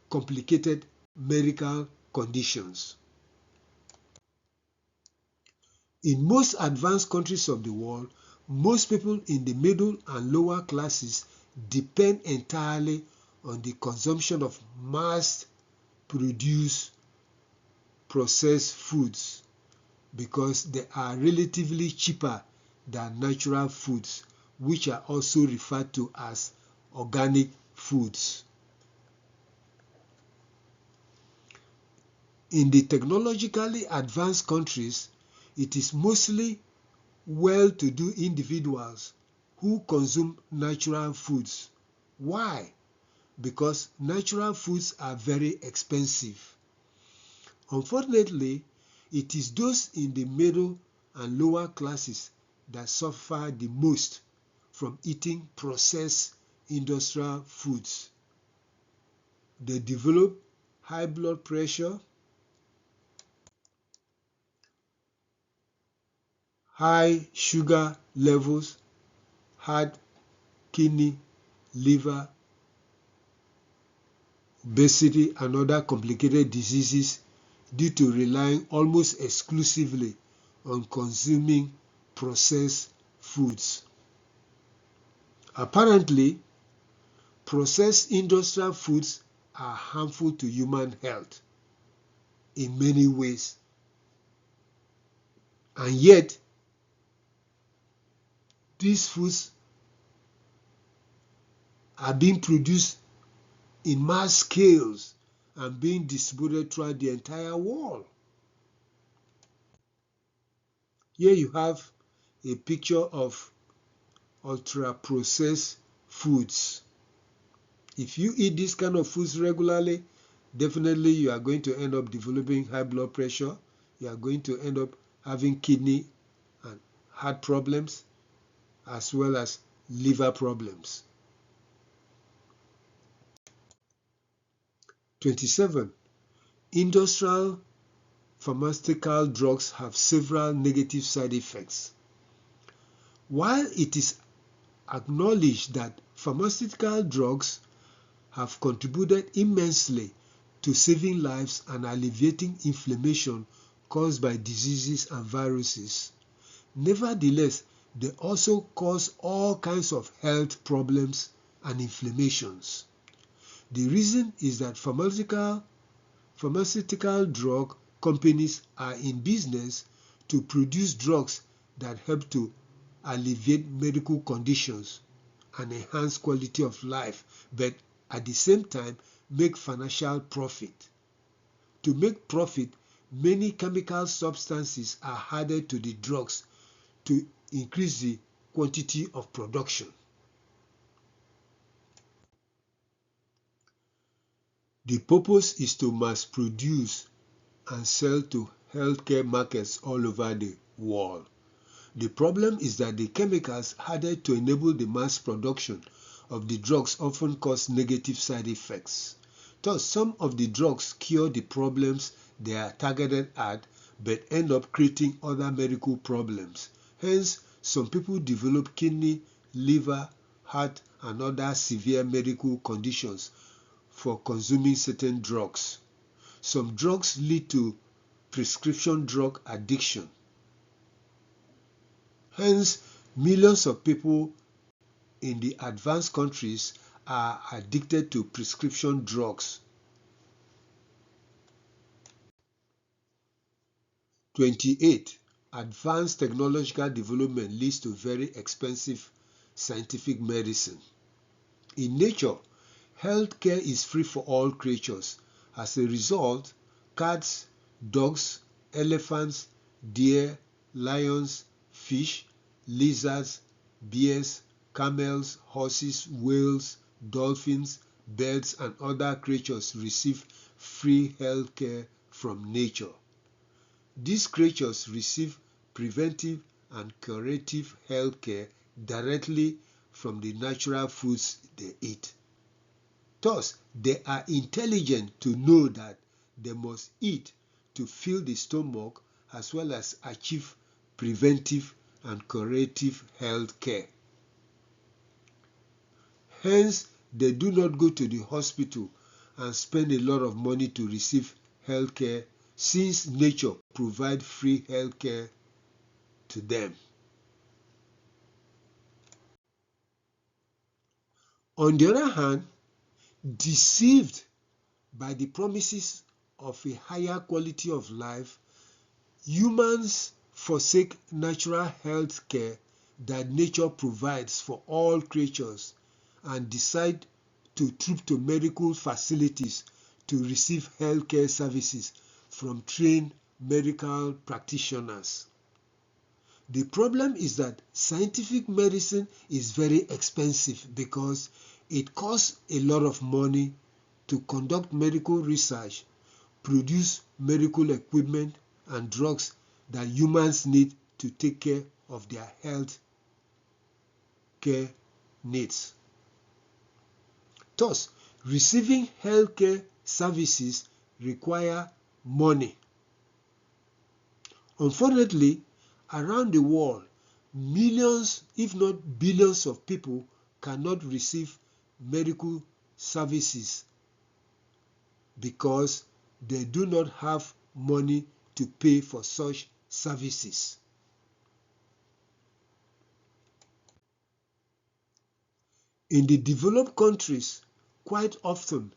complicated medical conditions. In most advanced countries of the world, most people in the middle and lower classes depend entirely on the consumption of mass-produced processed foods because they are relatively cheaper than natural foods, which are also referred to as organic foods. In the technologically advanced countries, it is mostly well-to-do individuals who consume natural foods. Why? Because natural foods are very expensive. Unfortunately, it is those in the middle and lower classes that suffer the most from eating processed industrial foods. They develop high blood pressure, high sugar levels, heart, kidney, liver, obesity, and other complicated diseases due to relying almost exclusively on consuming processed foods. Apparently, processed industrial foods are harmful to human health in many ways. And yet, these foods are being produced in mass scales and being distributed throughout the entire world. Here you have a picture of ultra-processed foods. If you eat this kind of foods regularly, definitely you are going to end up developing high blood pressure. You are going to end up having kidney and heart problems, as well as liver problems. 27. Industrial pharmaceutical drugs have several negative side effects. While it is acknowledged that pharmaceutical drugs have contributed immensely to saving lives and alleviating inflammation caused by diseases and viruses, nevertheless, they also cause all kinds of health problems and inflammations. The reason is that pharmaceutical drug companies are in business to produce drugs that help to alleviate medical conditions and enhance quality of life, but at the same time make financial profit. To make profit, many chemical substances are added to the drugs to increase the quantity of production. The purpose is to mass produce and sell to healthcare markets all over the world. The problem is that the chemicals added to enable the mass production of the drugs often cause negative side effects. Thus, some of the drugs cure the problems they are targeted at but end up creating other medical problems. Hence, some people develop kidney, liver, heart, and other severe medical conditions for consuming certain drugs. Some drugs lead to prescription drug addiction. Hence, millions of people in the advanced countries are addicted to prescription drugs. 28. Advanced technological development leads to very expensive scientific medicine. In nature, Healthcare is free for all creatures. As a result, cats, dogs, elephants, deer, lions, fish, lizards, bears, camels, horses, whales, dolphins, birds, and other creatures receive free healthcare from nature. These creatures receive preventive and curative healthcare directly from the natural foods they eat. Thus, they are intelligent to know that they must eat to fill the stomach as well as achieve preventive and curative health care. Hence, they do not go to the hospital and spend a lot of money to receive health care, since nature provides free health care to them. On the other hand, deceived by the promises of a higher quality of life, humans forsake natural health care that nature provides for all creatures and decide to troop to medical facilities to receive healthcare services from trained medical practitioners. The problem is that scientific medicine is very expensive because it costs a lot of money to conduct medical research, produce medical equipment and drugs that humans need to take care of their health care needs. Thus, receiving healthcare services require money. Unfortunately, around the world, millions, if not billions of people cannot receive medical services because they do not have money to pay for such services. In the developed countries, quite often,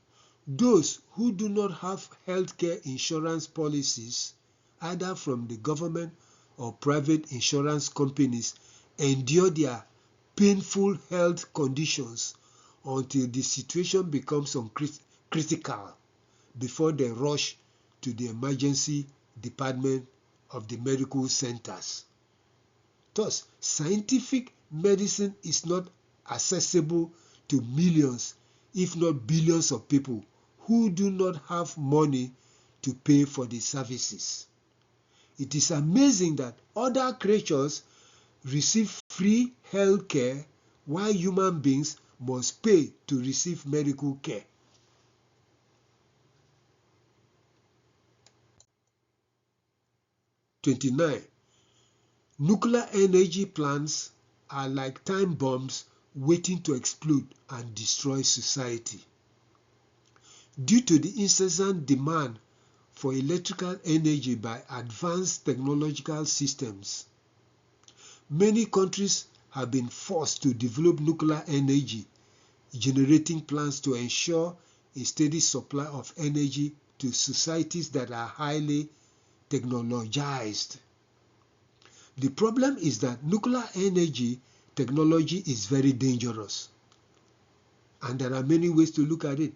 those who do not have healthcare insurance policies, either from the government or private insurance companies, endure their painful health conditions until the situation becomes critical before they rush to the emergency department of the medical centers. Thus, scientific medicine is not accessible to millions, if not billions of people who do not have money to pay for the services. It is amazing that other creatures receive free health care while human beings must pay to receive medical care. (29) Nuclear energy plants are like time bombs waiting to explode and destroy society. Due to the incessant demand for electrical energy by advanced technological systems, many countries have been forced to develop nuclear energy generating plants to ensure a steady supply of energy to societies that are highly technologized. The problem is that nuclear energy technology is very dangerous, and there are many ways to look at it.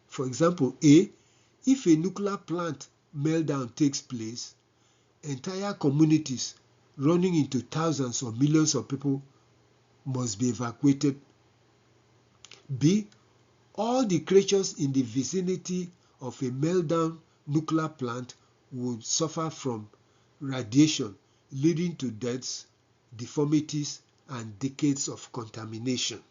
For example, if a nuclear plant meltdown takes place, entire communities running into thousands or millions of people must be evacuated. B, all the creatures in the vicinity of a meltdown nuclear plant would suffer from radiation, leading to deaths, deformities, and decades of contamination.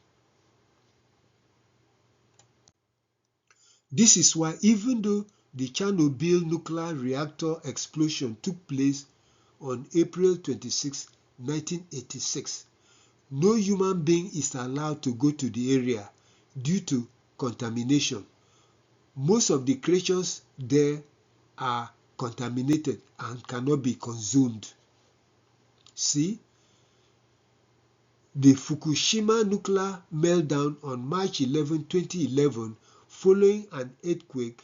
This is why, even though the Chernobyl nuclear reactor explosion took place on April 26, 1986, no human being is allowed to go to the area due to contamination. Most of the creatures there are contaminated and cannot be consumed. See, the Fukushima nuclear meltdown on March 11, 2011, following an earthquake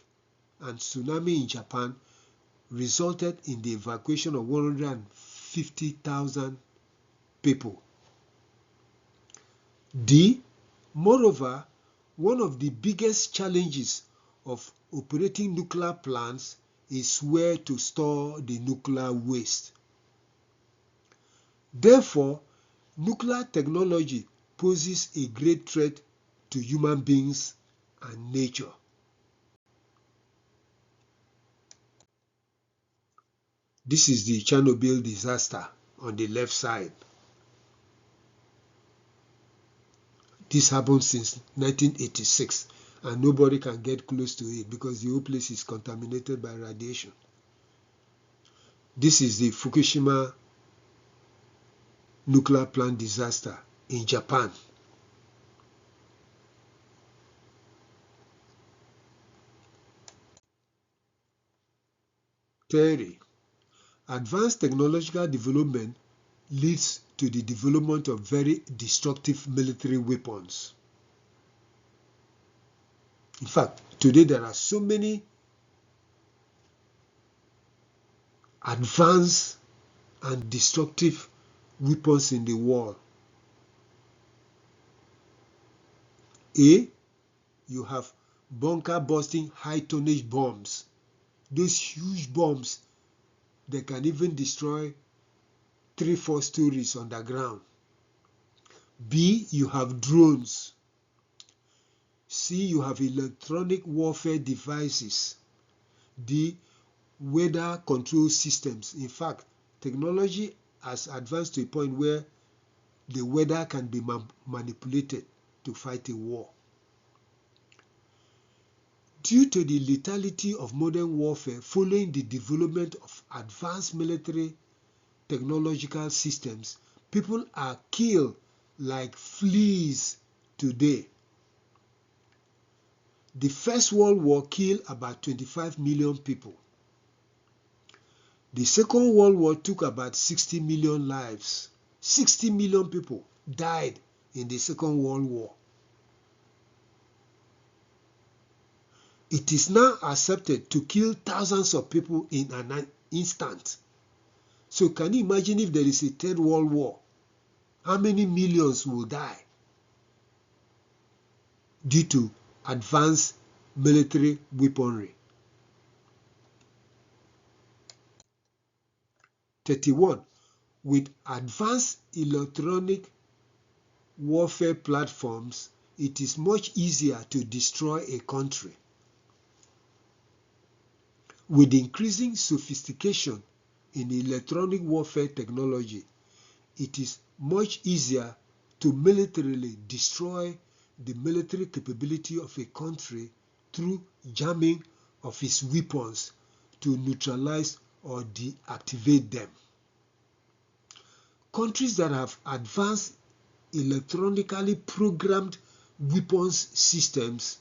and tsunami in Japan, resulted in the evacuation of 150,000 people. Moreover, One of the biggest challenges of operating nuclear plants is where to store the nuclear waste. Therefore, nuclear technology poses a great threat to human beings and nature. This is the Chernobyl disaster on the left side. This happened since 1986 and nobody can get close to it because the whole place is contaminated by radiation. This is the Fukushima nuclear plant disaster in Japan. Theory. Advanced technological development leads to the development of very destructive military weapons. In fact, today there are so many advanced and destructive weapons in the world. You have bunker busting high tonnage bombs. Those huge bombs that can even destroy 3-4 stories underground. B, you have drones. C, you have electronic warfare devices. D, weather control systems. In fact, technology has advanced to a point where the weather can be manipulated to fight a war. Due to the lethality of modern warfare following the development of advanced military technological systems, people are killed like fleas today. The First World War killed about 25 million people. The Second World War took about 60 million lives. 60 million people died in the Second World War. It is now accepted to kill thousands of people in an instant. So can you imagine if there is a Third World War? How many millions will die due to advanced military weaponry? 31. With advanced electronic warfare platforms, it is much easier to destroy a country. With increasing sophistication in electronic warfare technology, it is much easier to militarily destroy the military capability of a country through jamming of its weapons to neutralize or deactivate them. Countries that have advanced electronically programmed weapons systems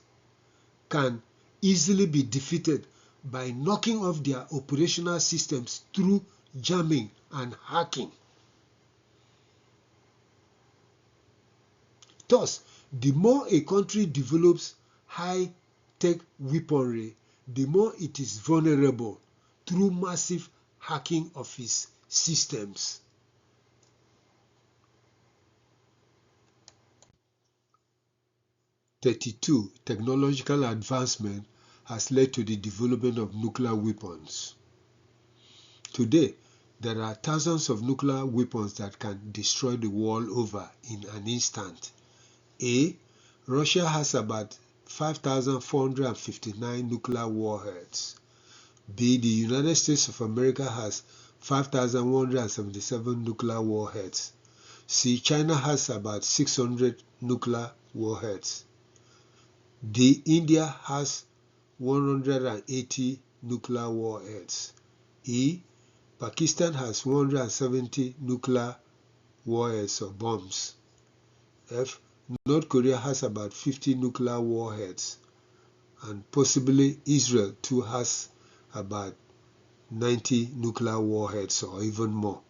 can easily be defeated by knocking off their operational systems through jamming and hacking. Thus, the more a country develops high-tech weaponry, the more it is vulnerable through massive hacking of its systems. Technological advancement has led to the development of nuclear weapons. Today, there are thousands of nuclear weapons that can destroy the world over in an instant. Russia has about 5,459 nuclear warheads. B. The United States of America has 5,177 nuclear warheads. C. China has about 600 nuclear warheads. D. India has 180 nuclear warheads. E. Pakistan has 170 nuclear warheads or bombs. F. North Korea has about 50 nuclear warheads. And possibly Israel too has about 90 nuclear warheads or even more.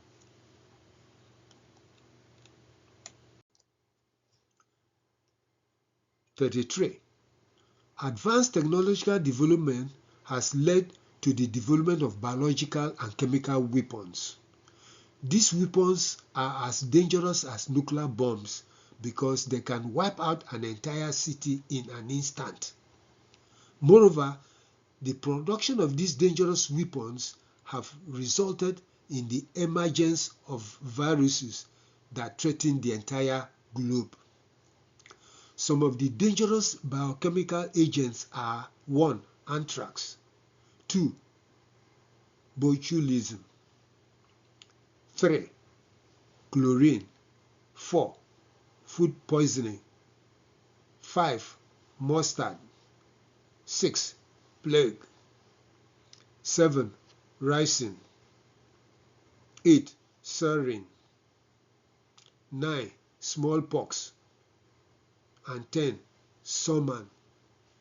Advanced technological development has led to the development of biological and chemical weapons. These weapons are as dangerous as nuclear bombs because they can wipe out an entire city in an instant. Moreover, the production of these dangerous weapons have resulted in the emergence of viruses that threaten the entire globe. Some of the dangerous biochemical agents are 1. Anthrax, 2. botulism, 3. chlorine, 4. food poisoning, 5. mustard, 6. plague, 7. ricin, 8. sarin, 9. smallpox, and 10. suman.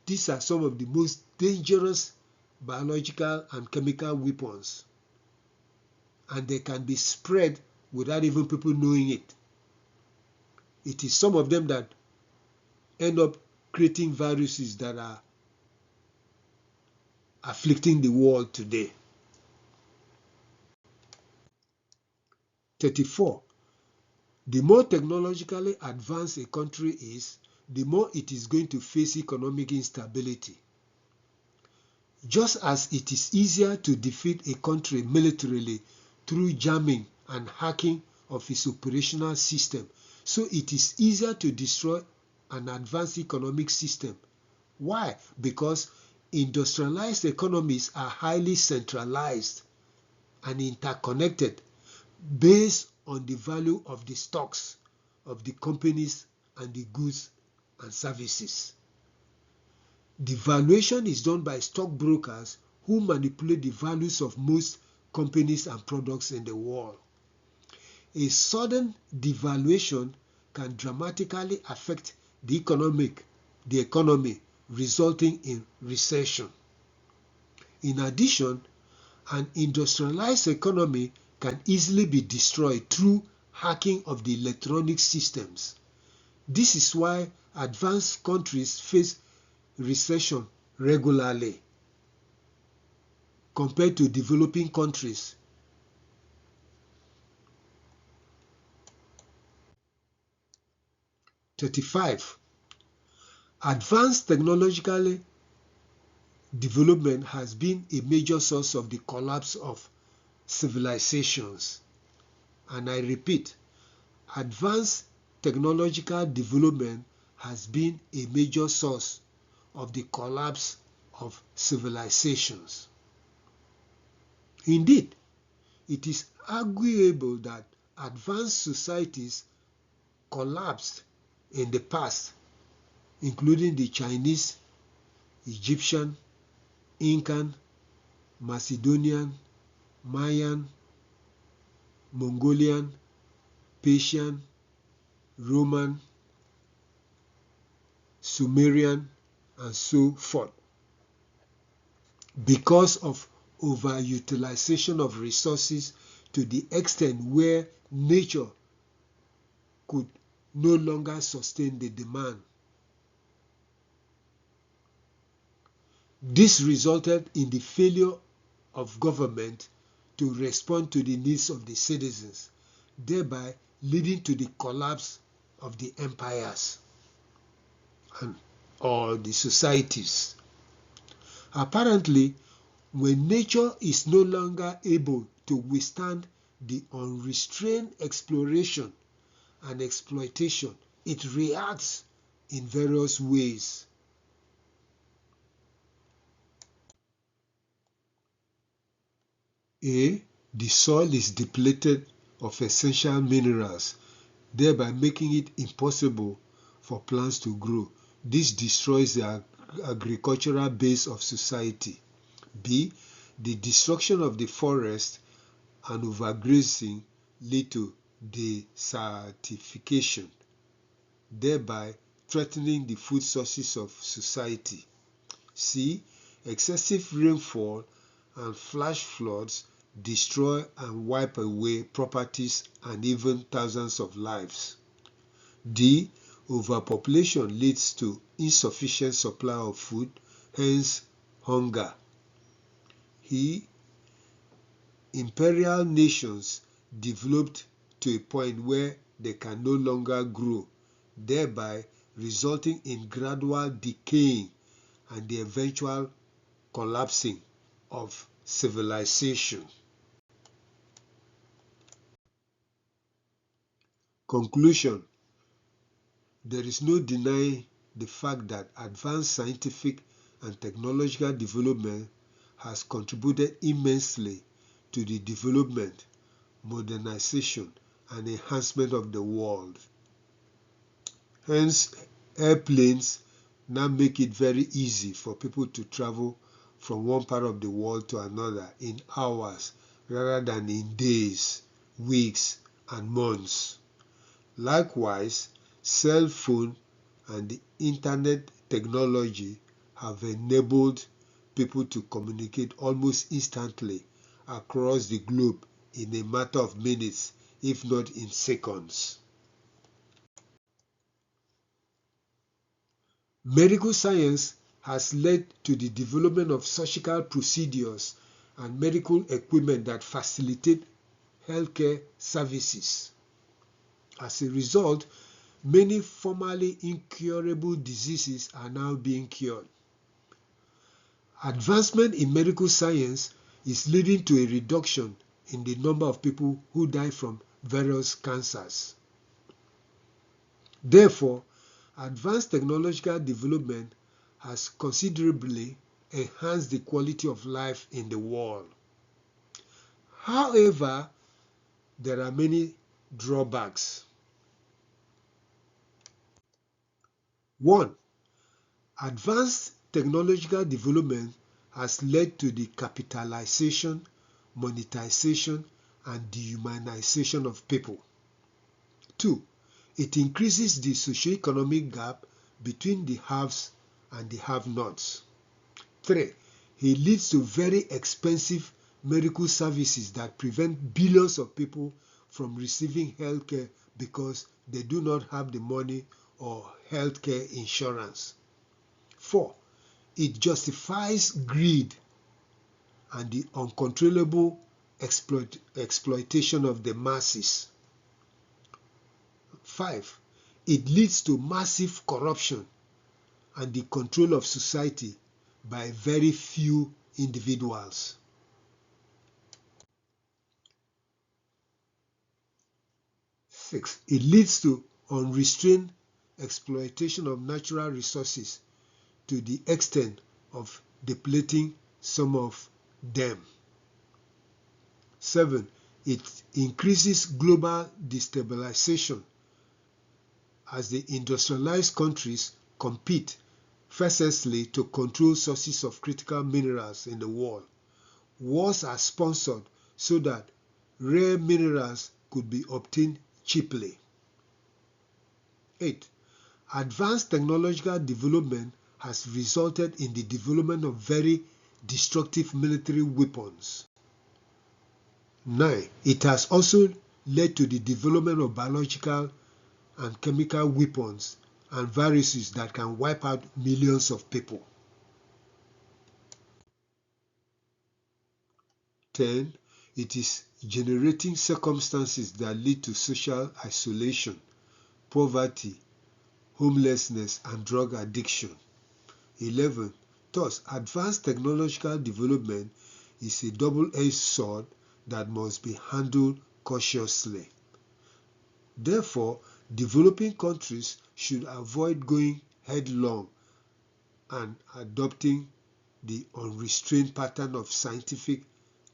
These are some of the most dangerous biological and chemical weapons, and they can be spread without even people knowing it. It is some of them that end up creating viruses that are afflicting the world today. 34. The more technologically advanced a country is, the more it is going to face economic instability. Just as it is easier to defeat a country militarily through jamming and hacking of its operational system, so it is easier to destroy an advanced economic system. Why? Because industrialized economies are highly centralized and interconnected based on the value of the stocks of the companies and the goods and services. The valuation is done by stockbrokers who manipulate the values of most companies and products in the world. A sudden devaluation can dramatically affect the economy, resulting in recession. In addition, an industrialized economy can easily be destroyed through hacking of the electronic systems. This is why advanced countries face recession regularly compared to developing countries. (35) Advanced technological development has been a major source of the collapse of civilizations. And I repeat, advanced technological development has been a major source of the collapse of civilizations. Indeed, it is arguable that advanced societies collapsed in the past, including the Chinese, Egyptian, Incan, Macedonian, Mayan, Mongolian, Persian, Roman, Sumerian, and so forth, because of overutilization of resources to the extent where nature could no longer sustain the demand. This resulted in the failure of government to respond to the needs of the citizens, thereby leading to the collapse of the empires or the societies. Apparently, when nature is no longer able to withstand the unrestrained exploration and exploitation, it reacts in various ways. A. The soil is depleted of essential minerals, thereby making it impossible for plants to grow. This destroys the agricultural base of society. B. The destruction of the forest and overgrazing lead to desertification, thereby threatening the food sources of society. C. Excessive rainfall and flash floods destroy and wipe away properties and even thousands of lives. D. Overpopulation leads to insufficient supply of food, hence hunger. E. Imperial nations developed to a point where they can no longer grow, thereby resulting in gradual decaying and the eventual collapsing of civilization. Conclusion: there is no denying the fact that advanced scientific and technological development has contributed immensely to the development, modernization, and enhancement of the world. Hence, airplanes now make it very easy for people to travel from one part of the world to another in hours rather than in days, weeks, and months. Likewise, cell phone and the internet technology have enabled people to communicate almost instantly across the globe in a matter of minutes, if not in seconds. Medical science has led to the development of surgical procedures and medical equipment that facilitate healthcare services. As a result, many formerly incurable diseases are now being cured. Advancement in medical science is leading to a reduction in the number of people who die from various cancers. Therefore, advanced technological development has considerably enhanced the quality of life in the world. However, there are many drawbacks. 1. Advanced technological development has led to the capitalization, monetization, and dehumanization of people. 2. It increases the socio-economic gap between the haves and the have-nots. 3. It leads to very expensive medical services that prevent billions of people from receiving healthcare because they do not have the money or healthcare insurance. 4. It justifies greed and the uncontrollable exploitation of the masses. 5. It leads to massive corruption and the control of society by very few individuals. 6. It leads to unrestrained exploitation of natural resources to the extent of depleting some of them. 7. It increases global destabilization as the industrialized countries compete fiercely to control sources of critical minerals in the world. Wars are sponsored so that rare minerals could be obtained cheaply. 8. Advanced technological development has resulted in the development of very destructive military weapons. 9. It has also led to the development of biological and chemical weapons and viruses that can wipe out millions of people. 10. It is generating circumstances that lead to social isolation, poverty, homelessness, and drug addiction. 11. Thus, advanced technological development is a double-edged sword that must be handled cautiously. Therefore, developing countries should avoid going headlong and adopting the unrestrained pattern of scientific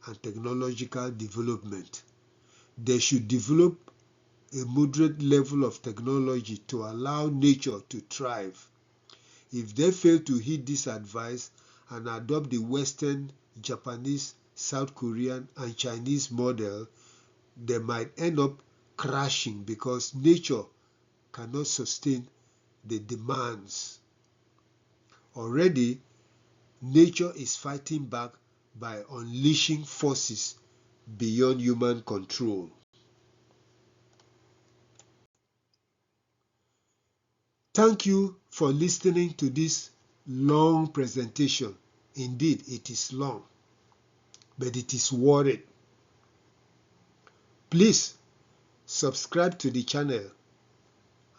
and technological development. They should develop a moderate level of technology to allow nature to thrive. If they fail to heed this advice and adopt the Western, Japanese, South Korean, and Chinese model, they might end up crashing because nature cannot sustain the demands. Already, nature is fighting back by unleashing forces beyond human control. Thank you for listening to this long presentation. Indeed, it is long, but it is worth it. Please subscribe to the channel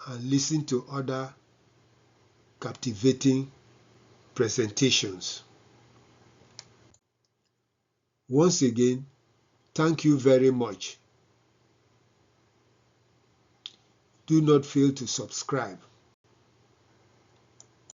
and listen to other captivating presentations. Once again, thank you very much. Do not fail to subscribe.